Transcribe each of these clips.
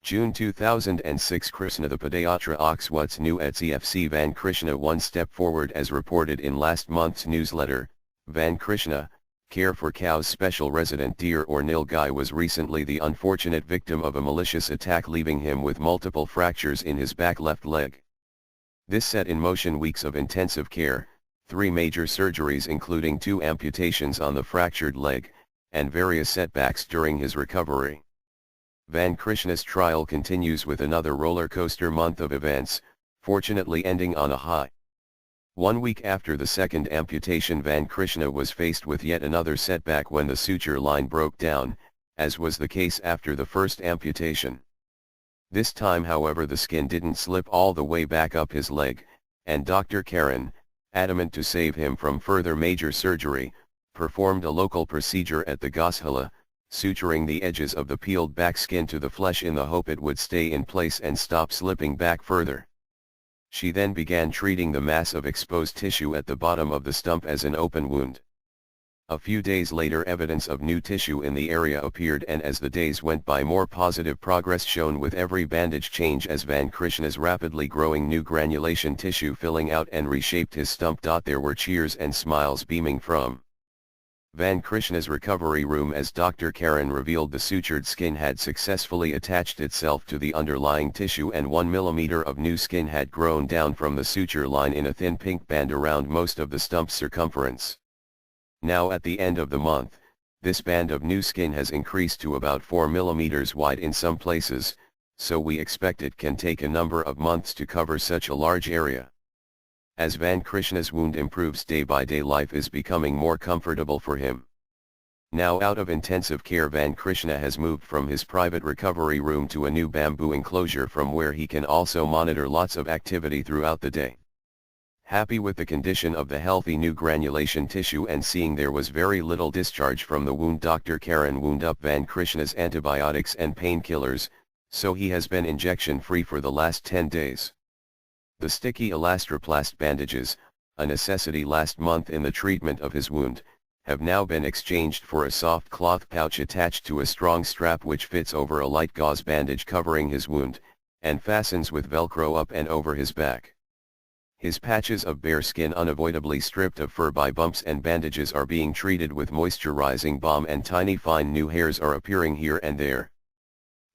June 2006 Krishna the Padayatra Ox What's New at CFC Van Krishna one step forward as reported in last month's newsletter. Van Krishna, Care for Cows special resident deer or Nilgai was recently the unfortunate victim of a malicious attack leaving him with multiple fractures in his back left leg. This set in motion weeks of intensive care, 3 major surgeries including 2 amputations on the fractured leg, and various setbacks during his recovery. Van Krishna's trial continues with another roller coaster month of events, fortunately ending on a high. 1 week after the second amputation Van Krishna was faced with yet another setback when the suture line broke down, as was the case after the first amputation. This time however the skin didn't slip all the way back up his leg, and Dr. Karan, adamant to save him from further major surgery, performed a local procedure at the Goshala, suturing the edges of the peeled back skin to the flesh in the hope it would stay in place and stop slipping back further. She then began treating the mass of exposed tissue at the bottom of the stump as an open wound. A few days later evidence of new tissue in the area appeared, and as the days went by more positive progress shown with every bandage change as Van Krishna's rapidly growing new granulation tissue filling out and reshaped his stump. There were cheers and smiles beaming from Van Krishna's recovery room as Dr. Karan revealed the sutured skin had successfully attached itself to the underlying tissue and 1 millimeter of new skin had grown down from the suture line in a thin pink band around most of the stump's circumference. Now at the end of the month, this band of new skin has increased to about 4 millimeters wide in some places, so we expect it can take a number of months to cover such a large area. As Van Krishna's wound improves day by day, life is becoming more comfortable for him. Now out of intensive care, Van Krishna has moved from his private recovery room to a new bamboo enclosure from where he can also monitor lots of activity throughout the day. Happy with the condition of the healthy new granulation tissue and seeing there was very little discharge from the wound, Dr. Karan wound up Van Krishna's antibiotics and painkillers, so he has been injection free for the last 10 days. The sticky elastoplast bandages, a necessity last month in the treatment of his wound, have now been exchanged for a soft cloth pouch attached to a strong strap which fits over a light gauze bandage covering his wound, and fastens with Velcro up and over his back. His patches of bare skin, unavoidably stripped of fur by bumps and bandages, are being treated with moisturizing balm, and tiny fine new hairs are appearing here and there.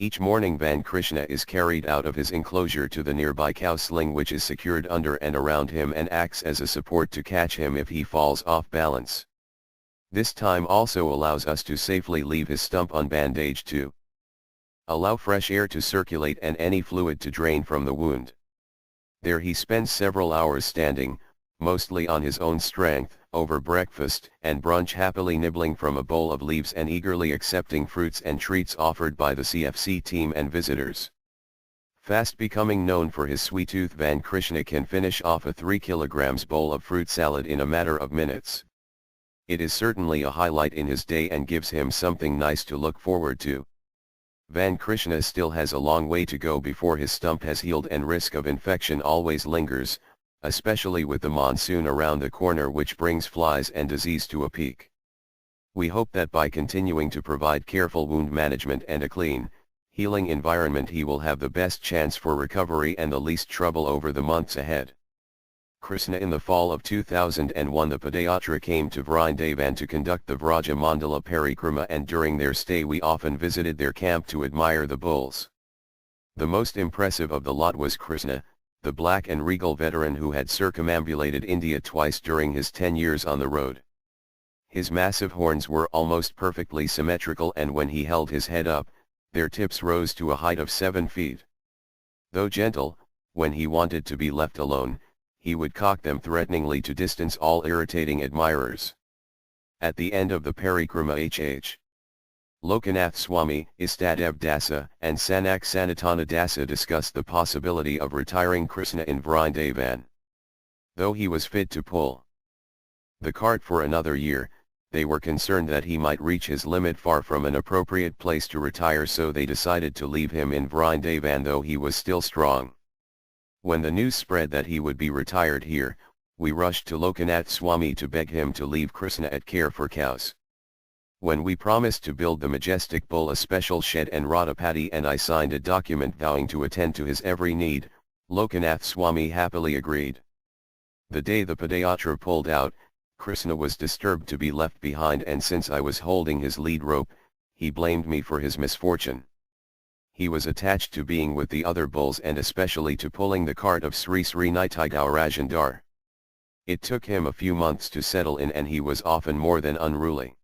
Each morning Van Krishna is carried out of his enclosure to the nearby cow sling which is secured under and around him and acts as a support to catch him if he falls off balance. This time also allows us to safely leave his stump unbandaged to allow fresh air to circulate and any fluid to drain from the wound. There he spends several hours standing, mostly on his own strength, over breakfast and brunch, happily nibbling from a bowl of leaves and eagerly accepting fruits and treats offered by the CFC team and visitors. Fast becoming known for his sweet tooth, Van Krishna can finish off a 3 kilograms bowl of fruit salad in a matter of minutes. It is certainly a highlight in his day and gives him something nice to look forward to. Van Krishna still has a long way to go before his stump has healed, and risk of infection always lingers, especially with the monsoon around the corner which brings flies and disease to a peak. We hope that by continuing to provide careful wound management and a clean, healing environment, he will have the best chance for recovery and the least trouble over the months ahead. Krishna. In the fall of 2001 the Padayatra came to Vrindavan to conduct the Vraja Mandala Parikrama, and during their stay we often visited their camp to admire the bulls. The most impressive of the lot was Krishna, the black and regal veteran who had circumambulated India twice during his 10 years on the road. His massive horns were almost perfectly symmetrical, and when he held his head up, their tips rose to a height of 7 feet. Though gentle, when he wanted to be left alone, he would cock them threateningly to distance all irritating admirers. At the end of the Parikrama, H.H. Lokanath Swami, Istadev Dasa, and Sanak Sanatana Dasa discussed the possibility of retiring Krishna in Vrindavan. Though he was fit to pull the cart for another year, they were concerned that he might reach his limit far from an appropriate place to retire, so they decided to leave him in Vrindavan though he was still strong. When the news spread that he would be retired here, we rushed to Lokanath Swami to beg him to leave Krishna at Care for Cows. When we promised to build the majestic bull a special shed and Radhapati and I signed a document vowing to attend to his every need, Lokanath Swami happily agreed. The day the Padayatra pulled out, Krishna was disturbed to be left behind, and since I was holding his lead rope, he blamed me for his misfortune. He was attached to being with the other bulls and especially to pulling the cart of Sri Sri Nitya Rajendar. It took him a few months to settle in and he was often more than unruly.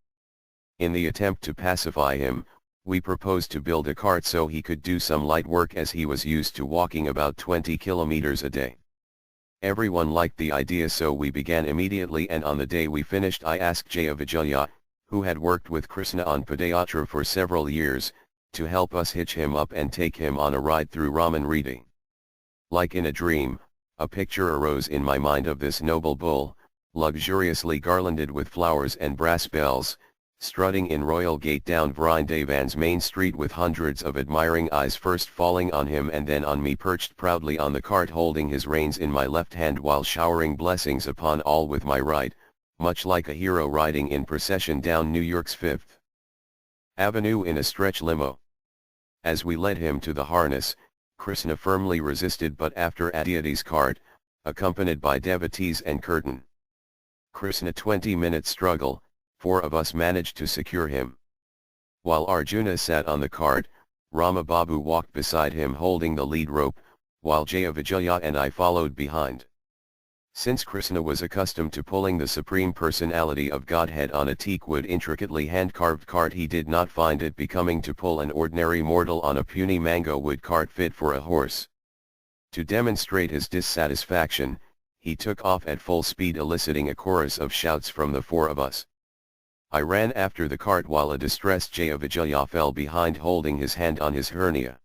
In the attempt to pacify him, we proposed to build a cart so he could do some light work as he was used to walking about 20 kilometers a day. Everyone liked the idea, so we began immediately, and on the day we finished I asked Jaya Vijaya, who had worked with Krishna on Padayatra for several years, to help us hitch him up and take him on a ride through Raman Reddy. Like in a dream, a picture arose in my mind of this noble bull, luxuriously garlanded with flowers and brass bells, strutting in royal gait down Vrindavan's main street with hundreds of admiring eyes first falling on him and then on me, perched proudly on the cart holding his reins in my left hand while showering blessings upon all with my right, much like a hero riding in procession down New York's Fifth Avenue in a stretch limo. As we led him to the harness, Krishna firmly resisted, but after Adyati's cart, accompanied by devotees and curtain Krishna 20-minute struggle, 4 of us managed to secure him. While Arjuna sat on the cart, Rama Babu walked beside him holding the lead rope, while Jaya Vijaya and I followed behind. Since Krishna was accustomed to pulling the Supreme Personality of Godhead on a teakwood intricately hand-carved cart, he did not find it becoming to pull an ordinary mortal on a puny mango wood cart fit for a horse. To demonstrate his dissatisfaction, he took off at full speed, eliciting a chorus of shouts from the 4 of us. I ran after the cart while a distressed Jaya Vijaya fell behind holding his hand on his hernia.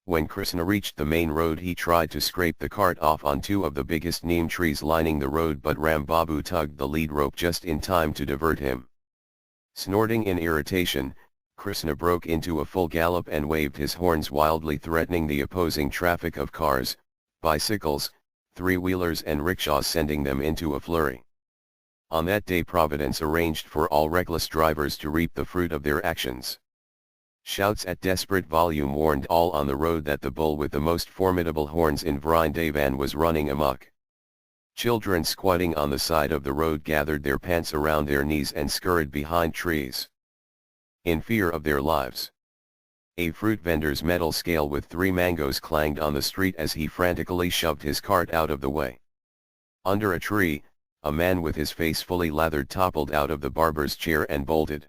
When Krishna reached the main road, he tried to scrape the cart off on 2 of the biggest neem trees lining the road, but Ram Babu tugged the lead rope just in time to divert him. Snorting in irritation, Krishna broke into a full gallop and waved his horns wildly, threatening the opposing traffic of cars, bicycles, three-wheelers and rickshaws, sending them into a flurry. On that day Providence arranged for all reckless drivers to reap the fruit of their actions. Shouts at desperate volume warned all on the road that the bull with the most formidable horns in Vrindavan was running amok. Children squatting on the side of the road gathered their pants around their knees and scurried behind trees, in fear of their lives. A fruit vendor's metal scale with 3 mangoes clanged on the street as he frantically shoved his cart out of the way. Under a tree, a man with his face fully lathered toppled out of the barber's chair and bolted.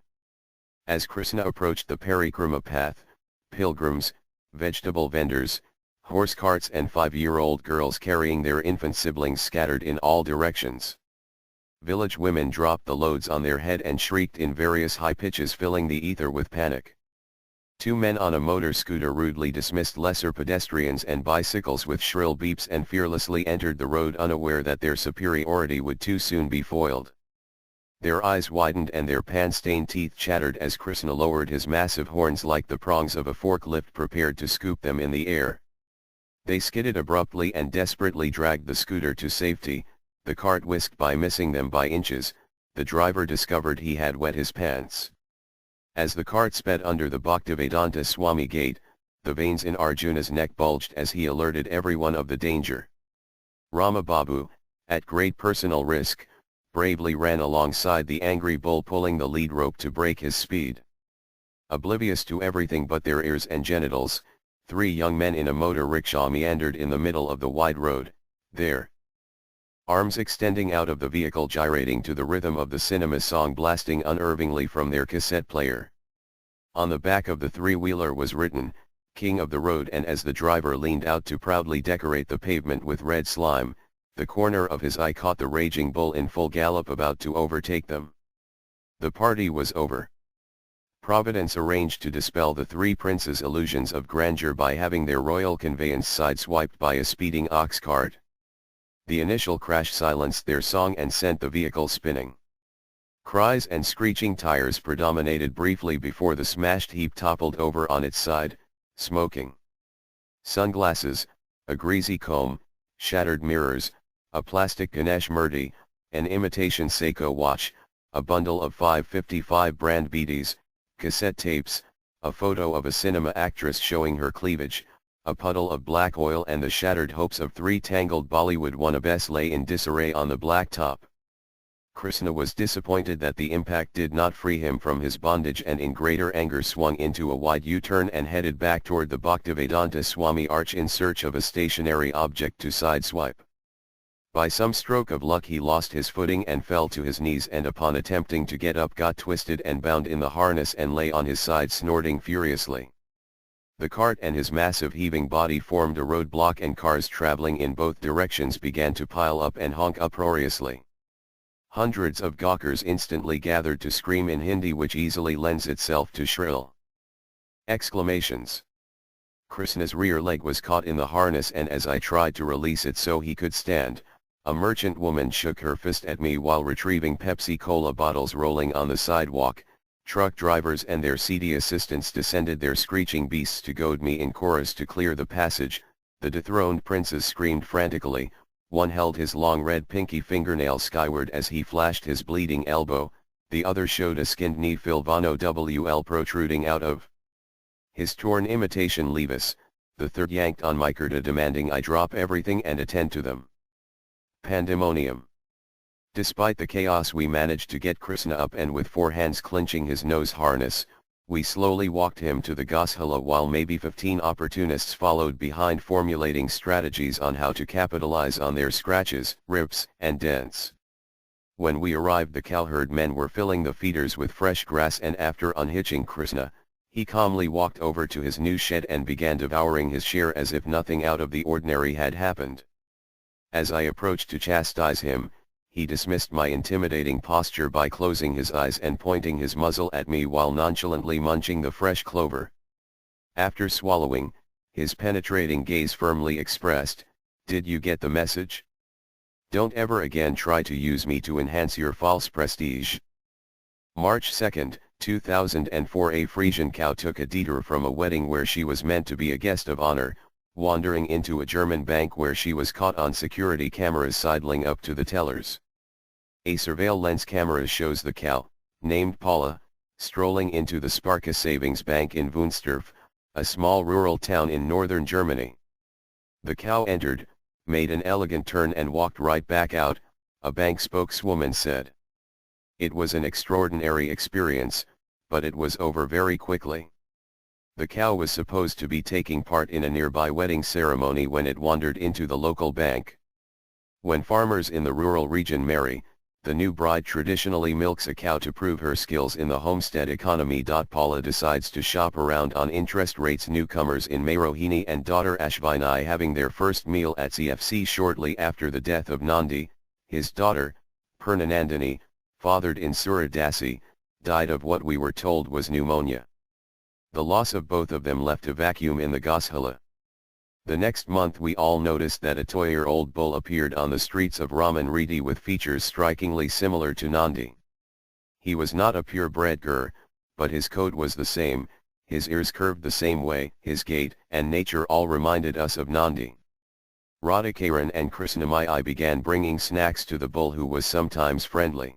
As Krishna approached the Parikrama path, pilgrims, vegetable vendors, horse carts and 5-year-old girls carrying their infant siblings scattered in all directions. Village women dropped the loads on their head and shrieked in various high pitches, filling the ether with panic. 2 men on a motor scooter rudely dismissed lesser pedestrians and bicycles with shrill beeps and fearlessly entered the road, unaware that their superiority would too soon be foiled. Their eyes widened and their pan-stained teeth chattered as Krishna lowered his massive horns like the prongs of a forklift, prepared to scoop them in the air. They skidded abruptly and desperately dragged the scooter to safety. The cart whisked by, missing them by inches. The driver discovered he had wet his pants. As the cart sped under the Bhaktivedanta Swami gate, the veins in Arjuna's neck bulged as he alerted everyone of the danger. Rama Babu, at great personal risk, bravely ran alongside the angry bull, pulling the lead rope to break his speed. Oblivious to everything but their ears and genitals, 3 young men in a motor rickshaw meandered in the middle of the wide road, their arms extending out of the vehicle, gyrating to the rhythm of the cinema song blasting unervingly from their cassette player. On the back of the 3-wheeler was written, "King of the Road," and as the driver leaned out to proudly decorate the pavement with red slime, the corner of his eye caught the raging bull in full gallop about to overtake them. The party was over. Providence arranged to dispel the 3 princes' illusions of grandeur by having their royal conveyance sideswiped by a speeding ox cart. The initial crash silenced their song and sent the vehicle spinning. Cries and screeching tires predominated briefly before the smashed heap toppled over on its side, smoking. Sunglasses, a greasy comb, shattered mirrors, a plastic Ganesh Murti, an imitation Seiko watch, a bundle of 555 brand BDs, cassette tapes, a photo of a cinema actress showing her cleavage, a puddle of black oil and the shattered hopes of 3 tangled Bollywood wannabes lay in disarray on the black top. Krishna was disappointed that the impact did not free him from his bondage and in greater anger swung into a wide U-turn and headed back toward the Bhaktivedanta Swami arch in search of a stationary object to sideswipe. By some stroke of luck he lost his footing and fell to his knees, and upon attempting to get up got twisted and bound in the harness and lay on his side snorting furiously. The cart and his massive heaving body formed a roadblock, and cars traveling in both directions began to pile up and honk uproariously. Hundreds of gawkers instantly gathered to scream in Hindi, which easily lends itself to shrill exclamations. Krishna's rear leg was caught in the harness, and as I tried to release it so he could stand, a merchant woman shook her fist at me while retrieving Pepsi-Cola bottles rolling on the sidewalk. Truck drivers and their seedy assistants descended their screeching beasts to goad me in chorus to clear the passage. The dethroned princes screamed frantically. One held his long red pinky fingernail skyward as he flashed his bleeding elbow, the other showed a skinned knee Filvano WL protruding out of his torn imitation levis, the third yanked on my kurta demanding I drop everything and attend to them. Pandemonium. Despite the chaos we managed to get Krishna up, and with 4 hands clinching his nose harness, we slowly walked him to the Goshala while maybe 15 opportunists followed behind formulating strategies on how to capitalize on their scratches, rips, and dents. When we arrived, the cowherd men were filling the feeders with fresh grass, and after unhitching Krishna, he calmly walked over to his new shed and began devouring his share as if nothing out of the ordinary had happened. As I approached to chastise him, he dismissed my intimidating posture by closing his eyes and pointing his muzzle at me while nonchalantly munching the fresh clover. After swallowing, his penetrating gaze firmly expressed, "Did you get the message? Don't ever again try to use me to enhance your false prestige." March 2, 2004. A Frisian cow took a detour from a wedding where she was meant to be a guest of honor, wandering into a German bank where she was caught on security cameras sidling up to the tellers. A surveillance camera shows the cow, named Paula, strolling into the Sparka Savings Bank in Wunstorf, a small rural town in northern Germany. The cow entered, made an elegant turn and walked right back out, a bank spokeswoman said. It was an extraordinary experience, but it was over very quickly. The cow was supposed to be taking part in a nearby wedding ceremony when it wandered into the local bank. When farmers in the rural region marry, the new bride traditionally milks a cow to prove her skills in the homestead economy. Paula decides to shop around on interest rates. Newcomers in May. Rohini and daughter Ashvinai having their first meal at CFC shortly after the death of Nandi. His daughter, Purnanandini, fathered in Suradasi, died of what we were told was pneumonia. The loss of both of them left a vacuum in the Goshala. The next month we all noticed that a 2-year-old bull appeared on the streets of Raman Reddy with features strikingly similar to Nandi. He was not a purebred Gur, but his coat was the same, his ears curved the same way, his gait and nature all reminded us of Nandi. Radhikaran and Krishnamai began bringing snacks to the bull, who was sometimes friendly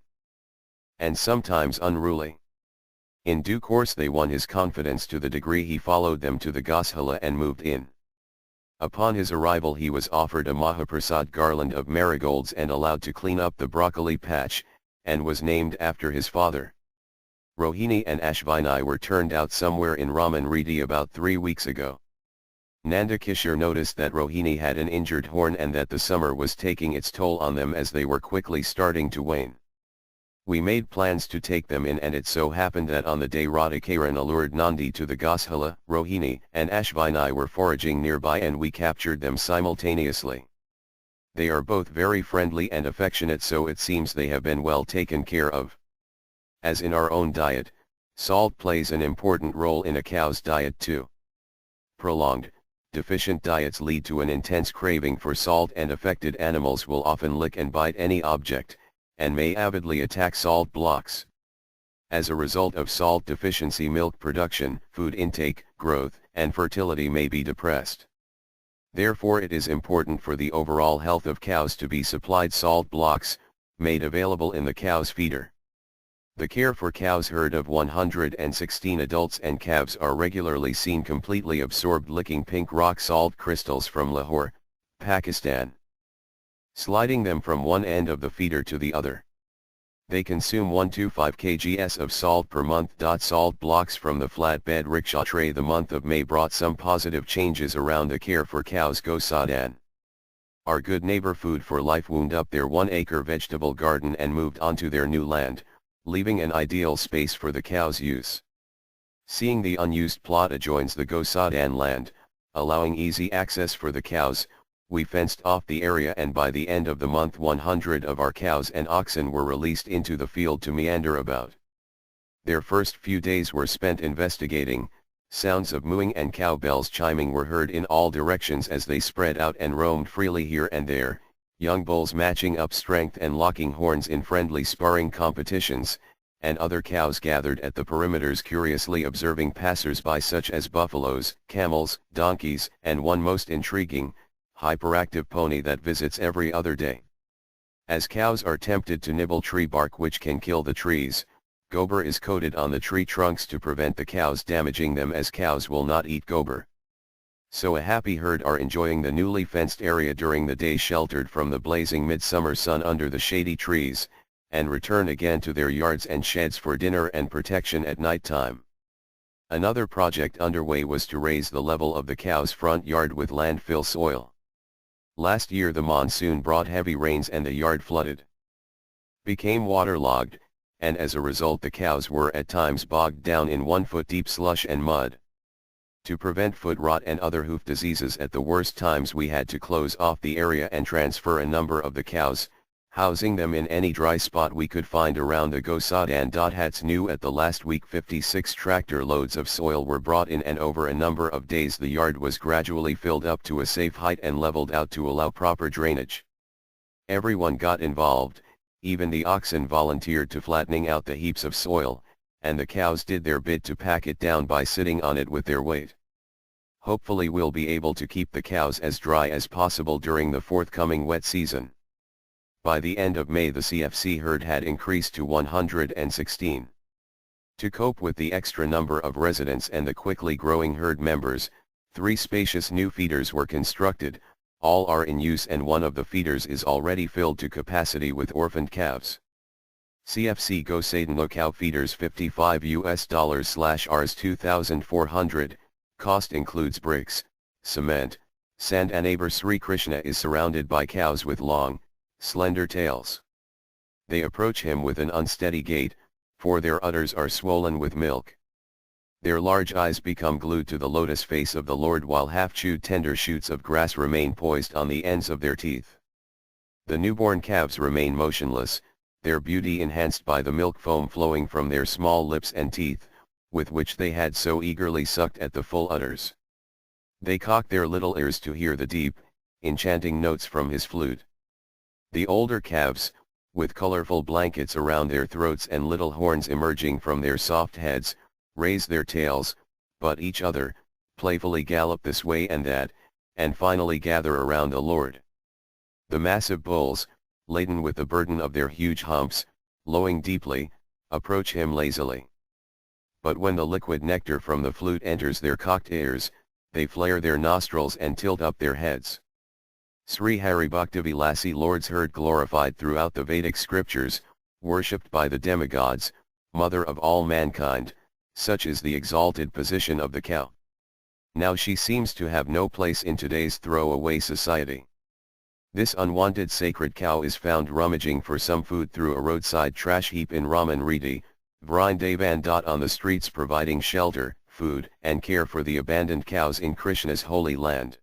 and sometimes unruly. In due course they won his confidence to the degree he followed them to the Goshala and moved in. Upon his arrival he was offered a Mahaprasad garland of marigolds and allowed to clean up the broccoli patch, and was named after his father. Rohini and Ashvinai were turned out somewhere in Raman Reddy about 3 weeks ago. Nandakishore noticed that Rohini had an injured horn and that the summer was taking its toll on them as they were quickly starting to wane. We made plans to take them in, and it so happened that on the day Radhikaran allured Nandi to the Goshala, Rohini and Ashvinai were foraging nearby and we captured them simultaneously. They are both very friendly and affectionate, so it seems they have been well taken care of. As in our own diet, salt plays an important role in a cow's diet too. Prolonged, deficient diets lead to an intense craving for salt, and affected animals will often lick and bite any object, and may avidly attack salt blocks. As a result of salt deficiency, milk production, food intake, growth, and fertility may be depressed. Therefore it is important for the overall health of cows to be supplied salt blocks, made available in the cow's feeder. The care for cows herd of 116 adults and calves are regularly seen completely absorbed licking pink rock salt crystals from Lahore, Pakistan, sliding them from one end of the feeder to the other. They consume 125 kgs of salt per month. Salt blocks from the flatbed rickshaw tray. The month of May brought some positive changes around the care for cows. Gossadan, our good neighbor Food for Life, wound up their 1-acre vegetable garden and moved onto their new land, leaving an ideal space for the cows' use. Seeing the unused plot adjoins the Gossadan land, allowing easy access for the cows, we fenced off the area, and by the end of the month 100 of our cows and oxen were released into the field to meander about. Their first few days were spent investigating. Sounds of mooing and cowbells chiming were heard in all directions as they spread out and roamed freely here and there, young bulls matching up strength and locking horns in friendly sparring competitions, and other cows gathered at the perimeters curiously observing passers-by such as buffaloes, camels, donkeys, and one most intriguing, hyperactive pony that visits every other day. As cows are tempted to nibble tree bark which can kill the trees, gobar is coated on the tree trunks to prevent the cows damaging them, as cows will not eat gobar. So a happy herd are enjoying the newly fenced area during the day, sheltered from the blazing midsummer sun under the shady trees, and return again to their yards and sheds for dinner and protection at night time. Another project underway was to raise the level of the cows' front yard with landfill soil. Last year the monsoon brought heavy rains and the yard flooded, became waterlogged, and as a result the cows were at times bogged down in 1-foot deep slush and mud. To prevent foot rot and other hoof diseases at the worst times, we had to close off the area and transfer a number of the cows, housing them in any dry spot we could find around the Gossadan. Hats new at the last week 56 tractor loads of soil were brought in, and over a number of days the yard was gradually filled up to a safe height and leveled out to allow proper drainage. Everyone got involved, even the oxen volunteered to flattening out the heaps of soil, and the cows did their bit to pack it down by sitting on it with their weight. Hopefully we'll be able to keep the cows as dry as possible during the forthcoming wet season. By the end of May the CFC herd had increased to 116. To cope with the extra number of residents and the quickly growing herd members, 3 spacious new feeders were constructed. All are in use and one of the feeders is already filled to capacity with orphaned calves. CFC Gossadan cow feeders $55/Rs 2,400, cost includes bricks, cement, sand, and neighbor Sri Krishna is surrounded by cows with long, slender tails. They approach him with an unsteady gait, for their udders are swollen with milk. Their large eyes become glued to the lotus face of the Lord, while half-chewed tender shoots of grass remain poised on the ends of their teeth. The newborn calves remain motionless, their beauty enhanced by the milk foam flowing from their small lips and teeth, with which they had so eagerly sucked at the full udders. They cock their little ears to hear the deep, enchanting notes from his flute. The older calves, with colorful blankets around their throats and little horns emerging from their soft heads, raise their tails, butt each other, playfully gallop this way and that, and finally gather around the Lord. The massive bulls, laden with the burden of their huge humps, lowing deeply, approach him lazily. But when the liquid nectar from the flute enters their cocked ears, they flare their nostrils and tilt up their heads. Sri Haribhaktivilasi Lord's herd glorified throughout the Vedic scriptures, worshipped by the demigods, mother of all mankind, such is the exalted position of the cow. Now she seems to have no place in today's throwaway society. This unwanted sacred cow is found rummaging for some food through a roadside trash heap in Raman Reddy, Vrindavan. On the streets providing shelter, food, and care for the abandoned cows in Krishna's holy land.